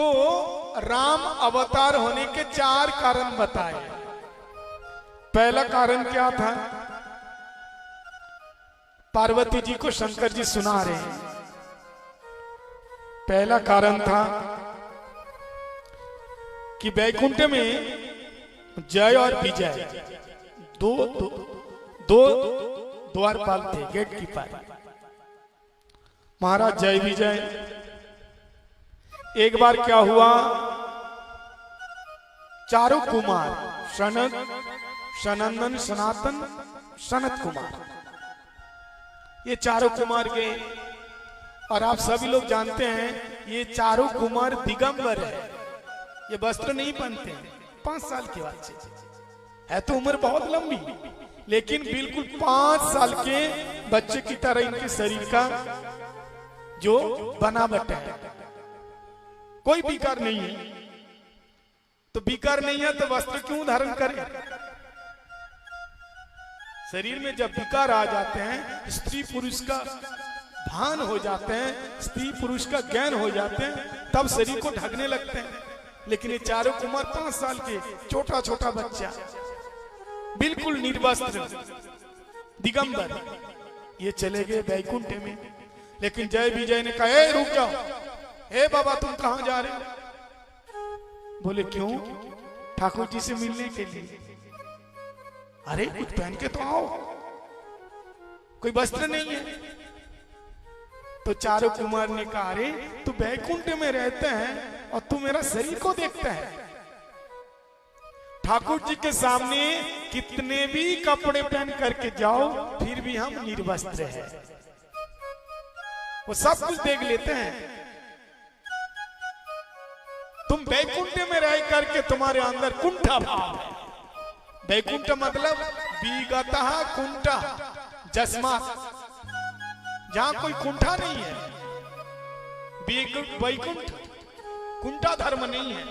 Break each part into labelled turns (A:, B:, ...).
A: तो राम अवतार होने के 4 कारण बताए। पहला कारण क्या था? पार्वती जी को शंकर जी सुना रहे हैं। पहला कारण था कि वैकुंठ में जय और विजय दो द्वारपाल थे, गेट कीपर। महाराज जय विजय, एक बार क्या हुआ, चारों कुमार सनत, सनंदन, सनातन, सनत कुमार, ये चारों कुमार गए। और आप सभी लोग जानते हैं ये चारों कुमार दिगंबर है, ये वस्त्र नहीं पहनते हैं। 5 साल के बच्चे है, तो उम्र बहुत लंबी, लेकिन बिल्कुल 5 साल के बच्चे की तरह इनके शरीर का जो बनावट है, कोई विकार नहीं है। तो विकार नहीं है तो वस्त्र क्यों धारण करें? शरीर में जब विकार आ जाते हैं, स्त्री पुरुष का भान हो जाते हैं, स्त्री पुरुष का ज्ञान हो जाते हैं, तब शरीर को ढकने लगते हैं। लेकिन ये चारों कुमार 5 साल के छोटा छोटा बच्चा, बिल्कुल निर्वस्त्र दिगंबर, ये चले गए वैकुंठ में। लेकिन जय विजय ने कहा, ए रुक जाओ, ए बाबा तुम कहां जा रहे हो? बोले क्यों? ठाकुर जी से मिलने के लिए। अरे कुछ पहन के तो आओ, कोई वस्त्र नहीं है। तो चारों कुमार ने कहा, अरे तू वैकुंठ में रहते हैं और तू मेरा शरीर को देखता है। ठाकुर जी के सामने कितने भी कपड़े पहन करके जाओ, फिर भी हम निर्वस्त्र हैं, वो सब कुछ देख लेते हैं। तुम वैकुंठ में रह करके तुम्हारे अंदर कुंठा भाव है। वैकुंठ मतलब विगतः कुंठा, जस्मा, जहां कोई कुंठा नहीं है। वैकुंठ कुंठा धर्म नहीं है,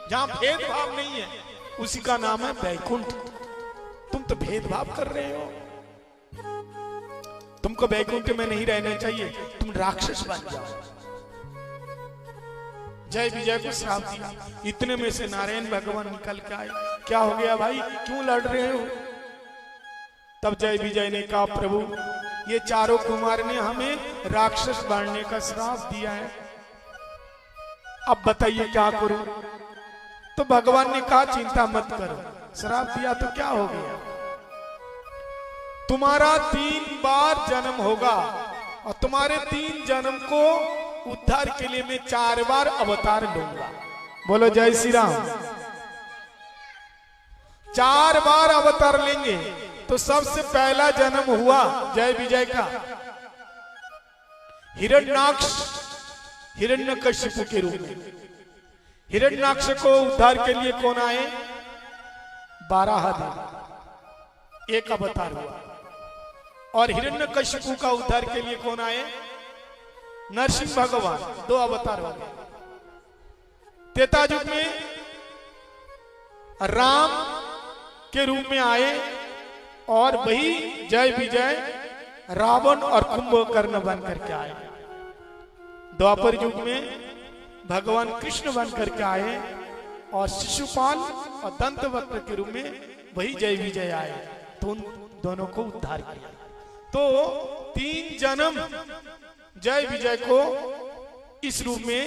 A: जहां भेदभाव नहीं है, उसी का नाम है वैकुंठ। तुम तो भेदभाव कर रहे हो, तुमको वैकुंठ में नहीं रहना चाहिए, तुम राक्षस बन जाओ। जय विजय को श्राप दिया। इतने में से नारायण भगवान निकल के आए, क्या हो गया भाई, क्यों लड़ रहे हो? तब जय विजय ने कहा, प्रभु ये चारों कुमार ने हमें राक्षस बनने का श्राप दिया है, अब बताइए क्या करूं? तो भगवान ने कहा, चिंता मत करो, श्राप दिया तो क्या हो गया, तुम्हारा 3 बार जन्म होगा और तुम्हारे 3 जन्म को उद्धार के लिए मैं 4 बार अवतार लूंगा। बोलो जय श्री राम। 4 बार अवतार लेंगे। तो सबसे पहला जन्म हुआ जय विजय का हिरण्याक्ष, हिरण्यकशिपु के रूप में। हिरण्याक्ष को उद्धार के लिए कौन आए? 12 दिन, एक अवतार हुआ। और हिरण्यकशिपु का उद्धार के लिए कौन आए? नरसिंह भगवान, 2 अवतार हो गए। त्रेता युग में राम के रूप में आए और वही जय विजय रावण और कुंभकर्ण बन करके आए। द्वापर युग में भगवान कृष्ण बन करके आए और शिशुपाल और दंतवक्र के रूप में वही जय विजय आए, तो उन दोनों को उद्धार किया। तो 3 जन्म जय विजय को इस रूप में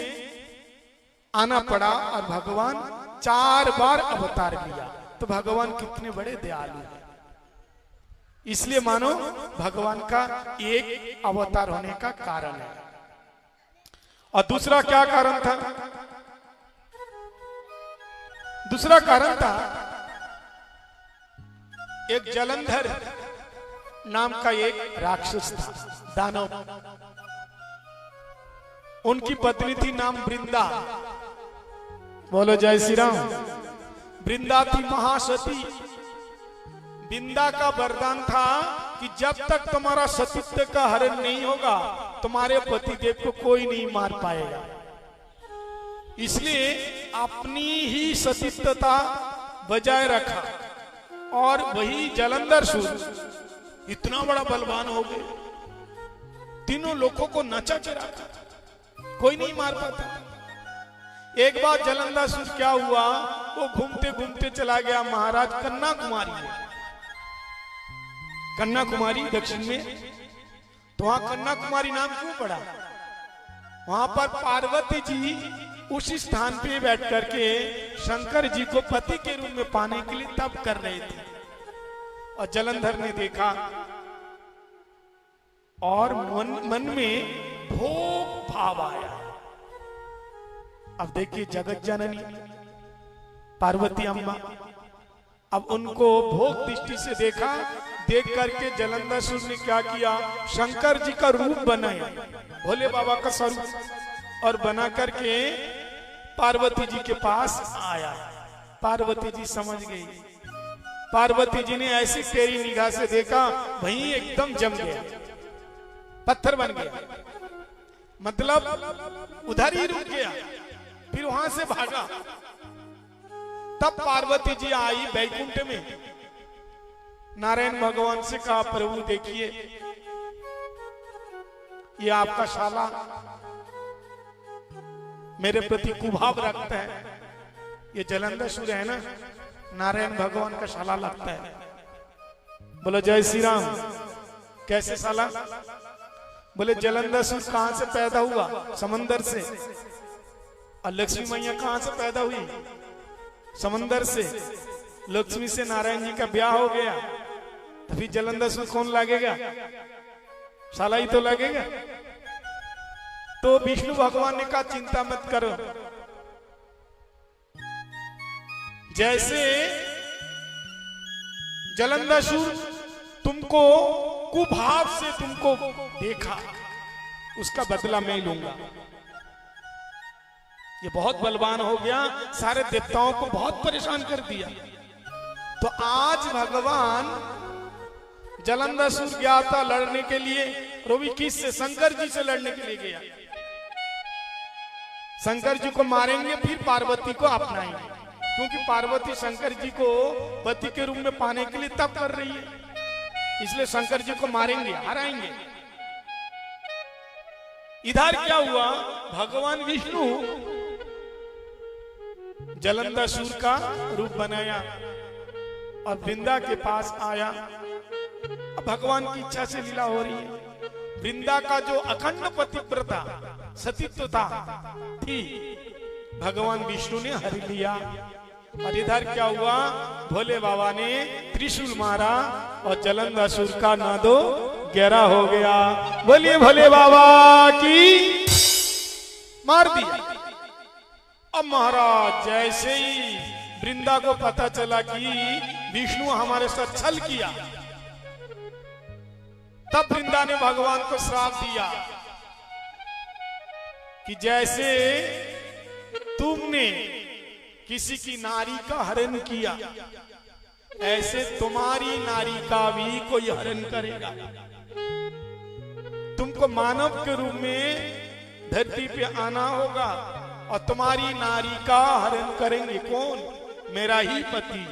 A: आना पड़ा और भगवान 4 बार अवतार लिया। तो भगवान कितने बड़े दयालु हैं, इसलिए मानो भगवान का एक अवतार होने का कारण है। और दूसरा क्या कारण था? दूसरा कारण था, एक जलंधर नाम का एक राक्षस था, दानव। उनकी पत्नी थी नाम वृंदा। बोलो जय श्री राम। वृंदा थी महासती। वृंदा का वरदान था कि जब तक तुम्हारा सतीत्व का हरण नहीं होगा, तुम्हारे पतिदेव को कोई नहीं मार पाएगा। इसलिए अपनी ही सतीत्वता बजाय रखा और वही जलंधर इतना बड़ा बलवान हो गए, तीनों लोगों को नचा के रखा, कोई नहीं मार पाता। एक बार जलंधर क्या हुआ, वो घूमते घूमते चला गया महाराज कन्याकुमारी में। कन्याकुमारी दक्षिण में, तो वहां कन्याकुमारी नाम क्यों पड़ा? वहां पर पार्वती जी उसी स्थान पे बैठ करके शंकर जी को पति के रूप में पाने के लिए तप कर रहे थे। और जलंधर ने देखा और मन में भोग भाव आया। अब देखिए जगत जननी पार्वती अम्मा, अब उनको भोग दृष्टि से देखा, देख करके जलंधर ने क्या किया, शंकर जी का रूप बनाया, भोले बाबा का स्वरूप, और बना करके पार्वती जी के पास आया। पार्वती जी समझ गई। पार्वती जी ने ऐसी तेरी निगाह से देखा, वहीं एकदम जम गया, पत्थर बन गया, मतलब उधर ही रुक गया, फिर वहां से भागा। तब पार्वती जी आई बैकुंठ में, नारायण भगवान से कहा, प्रभु देखिए ये आपका शाला मेरे प्रति कुभाव रखता है। ये जलंधर सूर्य है ना, नारायण भगवान का शाला लगता है। बोलो जय श्री राम। कैसे शाला? बोले जलंधर सूर्य कहां से पैदा हुआ? समंदर से। और लक्ष्मी मैया कहां से पैदा हुई? समंदर से। लक्ष्मी से नारायण जी का ब्याह हो गया, तो फिर जलंधर सूर्य कौन लगेगा? शाला ही तो लगेगा। तो विष्णु भगवान ने कहा चिंता मत करो, जैसे जलंधर सूर्य तुमको कुभाव से तुमको देखा, उसका बदला मैं लूंगा। ये बहुत बलवान हो गया, सारे देवताओं को बहुत परेशान कर दिया। तो आज भगवान जलंधर सूर्य गया था लड़ने के लिए, रोवी किस से? शंकर जी से लड़ने के लिए गया। शंकर जी को मारेंगे, फिर पार्वती को अपनाएंगे, क्योंकि पार्वती शंकर जी को पति के रूप में पाने के लिए तप कर रही है, इसलिए शंकर जी को मारेंगे, हराएंगे। इधर क्या हुआ, भगवान विष्णु जलंधर सूर्य का रूप बनाया और वृंदा के पास आया। अब भगवान की इच्छा से लीला हो रही है। वृंदा का जो अखंड पतिव्रता सतीत्व था थी, भगवान विष्णु ने हर लिया। और इधर क्या हुआ, भोले बाबा ने त्रिशूल मारा और जलंधर सूर्य का नादो गहरा हो गया। बोलिए भोले बाबा की। मार दिया। अब महाराज जैसे ही वृंदा को पता चला कि विष्णु हमारे साथ छल किया, तब वृंदा ने भगवान को श्राप दिया कि जैसे तुमने किसी की नारी का हरण किया, ऐसे तुम्हारी नारी का भी कोई हरण करेगा। तुमको मानव के रूप में धरती पे आना होगा और तुम्हारी नारी का हरण करेंगे कौन? मेरा ही पति।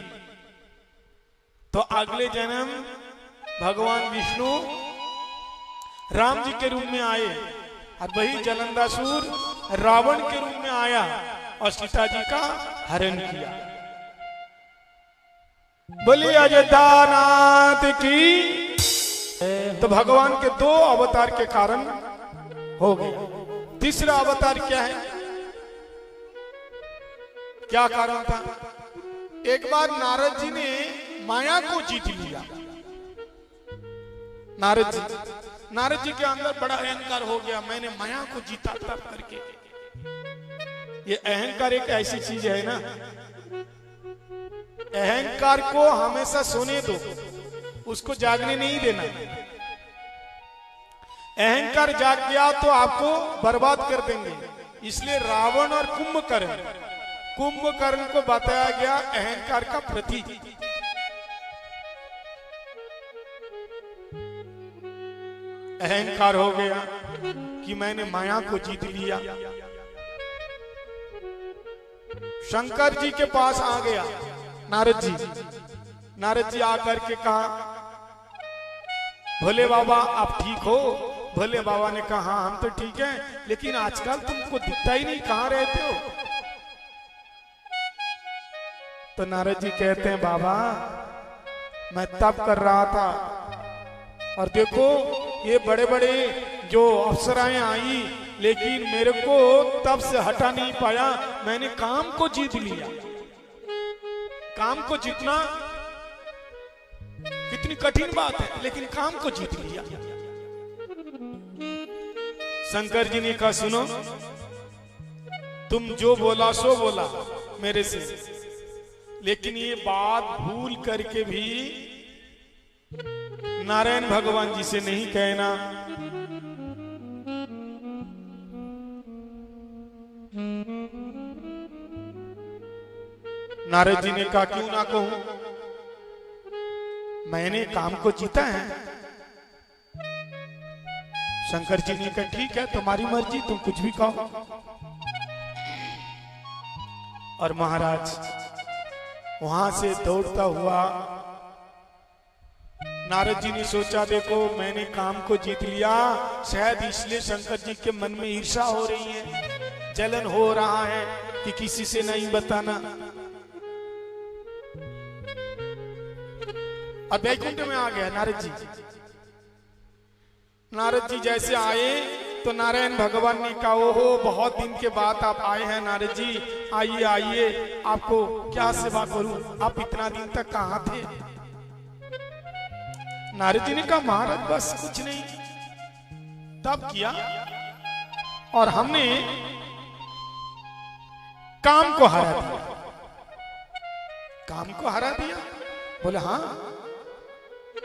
A: तो अगले जन्म भगवान विष्णु राम जी के रूप में आए और वही जलंधर रावण के रूप में आया और सीता जी का हरण किया। बोलिए अयोध्या नाथ की। तो भगवान के दो अवतार के कारण हो गए। तीसरा अवतार क्या है? क्या कारण था? एक बार नारद जी ने माया को जीत लिया। नारद जी के अंदर बड़ा अहंकार हो गया, मैंने माया को जीता तब करके। ये अहंकार एक ऐसी चीज है ना, अहंकार को हमेशा सोने दो, उसको जागने नहीं देना। अहंकार जाग गया तो आपको बर्बाद कर देंगे। इसलिए रावण और कुंभकर्ण को बताया गया अहंकार का प्रतीक। अहंकार हो गया कि मैंने माया को जीत लिया। शंकर जी के पास आ गया नारद जी आकर के कहा, भोले बाबा आप ठीक हो? भोले बाबा ने कहा हम तो ठीक हैं, लेकिन आजकल तुमको दिखता ही नहीं, कहाँ रहते हो? तो नारद जी कहते हैं बाबा मैं तप कर रहा था और देखो ये बड़े बड़े जो अप्सराएं आई लेकिन मेरे को तब से हटा नहीं पाया। मैंने काम को जीत लिया। काम को जीतना कितनी कठिन बात है, लेकिन काम को जीत लिया। शंकर जी ने कहा सुनो, तुम जो बोला सो बोला मेरे से, लेकिन ये बात भूल करके भी नारायण भगवान जी से नहीं कहना। नारद जी ने कहा क्यों ना कहूं, मैंने काम को जीता है। शंकर जी ने कहा ठीक है तुम्हारी मर्जी, तुम कुछ भी कहो। और महाराज वहां से दौड़ता हुआ, नारद जी ने सोचा देखो मैंने काम को जीत लिया, शायद इसलिए शंकर जी के मन में ईर्ष्या हो रही है, जलन हो रहा है कि किसी से नहीं बताना। और वैकुंठ में आ गया नारद जी। नारद जी जैसे आए तो नारायण भगवान ने कहा ओहो बहुत दिन के बाद आप आए हैं नारद जी, आइए आइए, आपको क्या सेवा करूं, आप इतना दिन तक कहां थे। नारद जी ने कहा महाराज बस कुछ नहीं, तब किया और हमने काम को हरा दिया। काम को हरा दिया? बोले हाँ,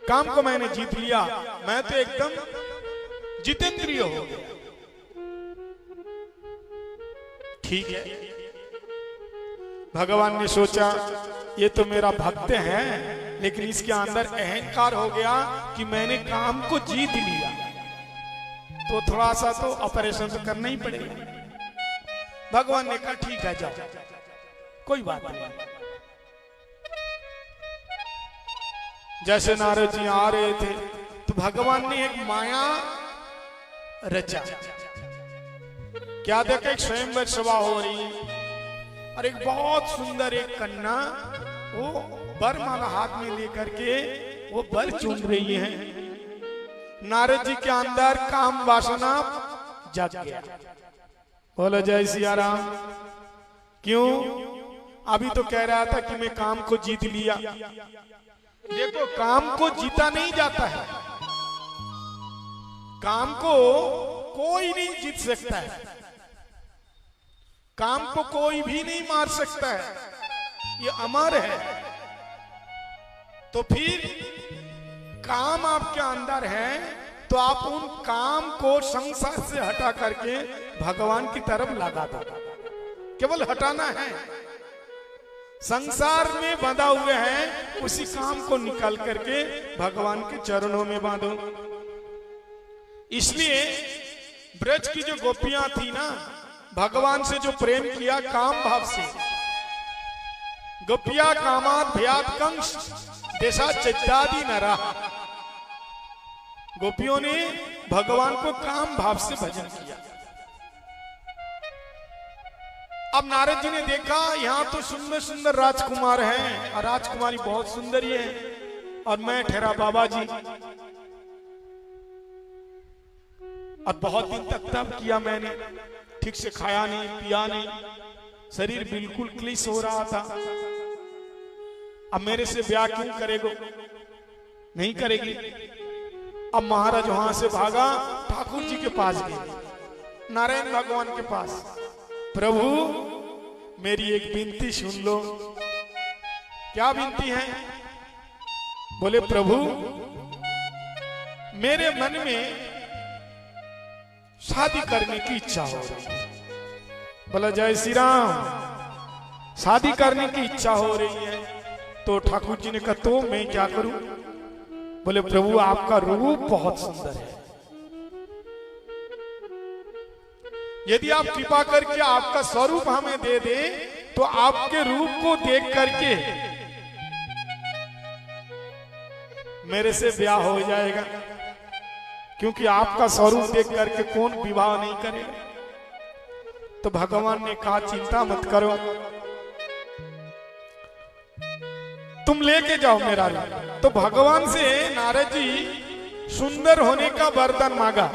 A: काम को मैंने जीत लिया, मैं तो एकदम जितेंद्रिय हो गया। ठीक है, भगवान ने सोचा ये तो मेरा भक्त है, लेकिन इसके अंदर अहंकार हो गया कि मैंने काम को जीत लिया, तो थोड़ा सा तो ऑपरेशन तो करना ही पड़ेगा। भगवान ने कहा ठीक है जाओ, कोई बात नहीं। जैसे नारद जी आ रहे थे तो भगवान ने एक माया रचा। क्या देखा, एक स्वयंवर सभा हो रही है और एक बहुत सुंदर एक कन्या वो वरमाला हाथ में लेकर के वो वर चूम रही है। नारद जी के अंदर काम वासना जग गया। बोलो जय सिया राम। क्यों? अभी तो कह रहा था कि मैं काम को जीत लिया। देखो काम को जीता नहीं जाता है, काम को कोई नहीं जीत सकता है, काम को कोई भी नहीं मार सकता है, ये अमर है। तो फिर काम आपके अंदर है तो आप उन काम को संसार से हटा करके भगवान की तरफ लगा दो, केवल हटाना है। संसार में बंधा हुए हैं, उसी काम को निकाल करके भगवान के चरणों में बांधो। इसलिए ब्रज की जो गोपियां थी ना, भगवान से जो प्रेम किया काम भाव से, गोपिया कामात भयात कंस देशा चैत्यादि नरा, गोपियों ने भगवान को काम भाव से भजन किया। अब नारद जी ने देखा यहाँ तो सुंदर सुंदर राजकुमार हैं और राजकुमारी बहुत सुंदर ही है और मैं ठहरा बाबा जी, और बहुत दिन तक तप किया मैंने, ठीक से खाया नहीं पिया नहीं, शरीर बिल्कुल क्लिश हो रहा था। अब मेरे से ब्याह क्यों करेगो? नहीं करेगी। अब महाराज वहां से भागा, ठाकुर जी के पास गए, नारायण भगवान के पास। प्रभु मेरी एक विनती सुन लो। क्या विनती है? बोले प्रभु मेरे मन में शादी करने की इच्छा हो रही है। बोला जय श्री राम। शादी करने की इच्छा हो रही है तो ठाकुर जी ने कहा तो मैं क्या करूं? बोले प्रभु आपका रूप बहुत सुंदर है, यदि आप कृपा करके आपका स्वरूप हमें दे दे तो आपके रूप को देख करके मेरे से ब्याह हो जाएगा, क्योंकि आपका स्वरूप देख करके कौन विवाह नहीं करेगा। तो भगवान ने कहा चिंता मत करो, तुम लेके जाओ मेरा रूप। तो भगवान से नारद जी सुंदर होने का वरदान मांगा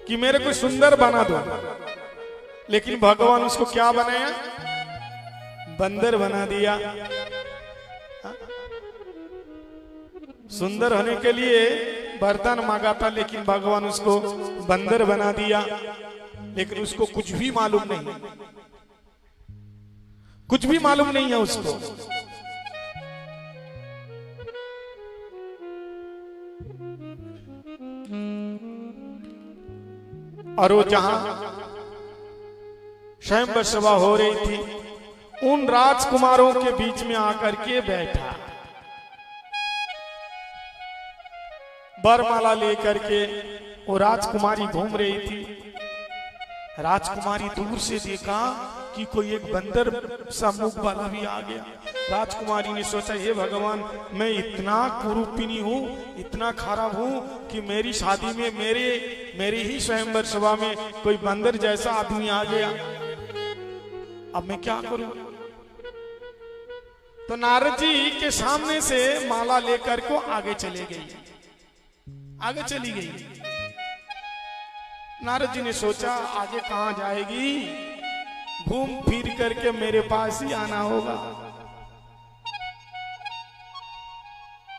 A: कि मेरे को सुंदर बना दो, लेकिन भगवान उसको क्या बनाया? बंदर बना दिया। सुंदर होने के लिए वरदान मांगा था, लेकिन भगवान उसको बंदर बना दिया। लेकिन उसको कुछ भी मालूम नहीं, कुछ भी मालूम नहीं है उसको। और वो जहां स्वयंवर सभा हो रही थी, उन राजकुमारों के बीच में आकर के बैठा, बरमाला लेकर के वो राजकुमारी घूम रही थी। राजकुमारी दूर से देखा कि कोई एक बंदर सा मुख वाला भी आ गया। राजकुमारी ने सोचा, हे भगवान, मैं इतना कुरूपिनी हूँ, इतना खराब हूँ कि मेरी शादी में मेरे ही स्वयंवर सभा में कोई बंदर जैसा आदमी आ गया, अब मैं क्या करूं? तो नारद जी के सामने से माला लेकर को आगे चली गई। नारद जी ने सोचा, आगे कहां जाएगी, घूम फिर करके मेरे पास ही आना होगा।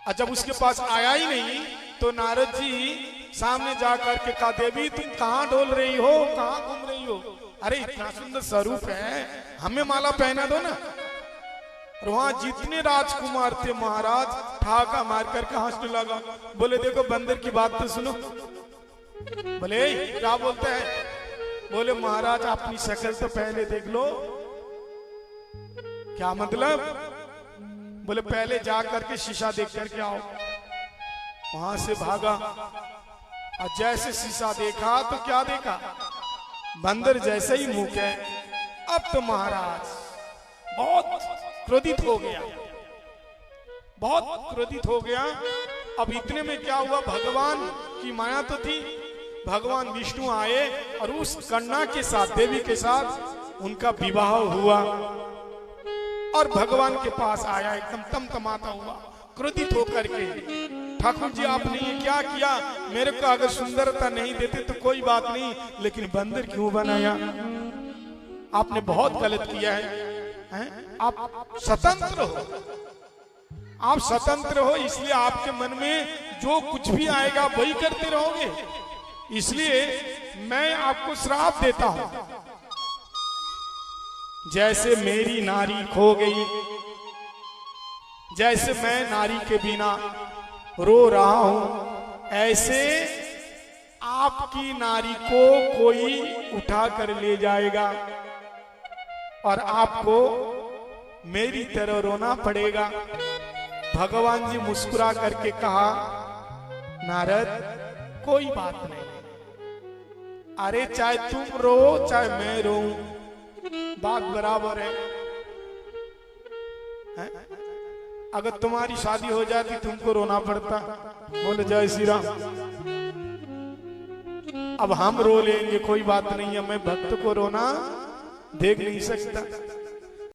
A: और जब उसके पास आया ही नहीं, तो नारद जी सामने जाकर के कहा, देवी तुम कहां डोल रही हो, कहां घूम रही हो? अरे इतना सुंदर स्वरूप है, हमें माला पहना दो ना। और वहां जितने राजकुमार थे महाराज ठाका मार करके हंसने लगा। बोले, देखो बंदर की बात तो सुनो। बोले, क्या बोलते हैं? बोले, महाराज अपनी शक्ल तो पहले देख लो। क्या मतलब? बोले, पहले जा करके शीशा देख करके आओ। वहां से भागा और जैसे शीशा देखा तो क्या देखा? बंदर जैसे ही मुंह है। अब तो महाराज बहुत क्रोधित हो गया। अब इतने में क्या हुआ, भगवान की माया तो थी, भगवान विष्णु आए और उस कन्या के साथ, देवी के साथ उनका विवाह हुआ। और भगवान के पास आया, एकदम तमतमाता हुआ, क्रोधित होकर के, ठाकुर जी आपने ये क्या किया? मेरे को अगर सुंदरता नहीं देते तो कोई बात नहीं, लेकिन बंदर क्यों बनाया? आपने बहुत गलत किया है। आप स्वतंत्र हो, इसलिए आपके मन में जो कुछ भी आएगा वही करते रहोगे। इसलिए मैं आपको श्राप देता हूं, जैसे मेरी नारी खो गई, जैसे मैं नारी के बिना रो रहा हूं, ऐसे आपकी नारी को कोई उठा कर ले जाएगा और आपको मेरी तरह रोना पड़ेगा। भगवान जी मुस्कुरा करके कहा, नारद कोई बात नहीं, अरे चाहे तुम रो चाहे मैं रो, बात बराबर है। अगर तुम्हारी शादी हो जाती तुमको रोना पड़ता। बोले, जय श्री राम। अब हम रो लेंगे, कोई बात नहीं है, मैं भक्त को रोना देख नहीं सकता।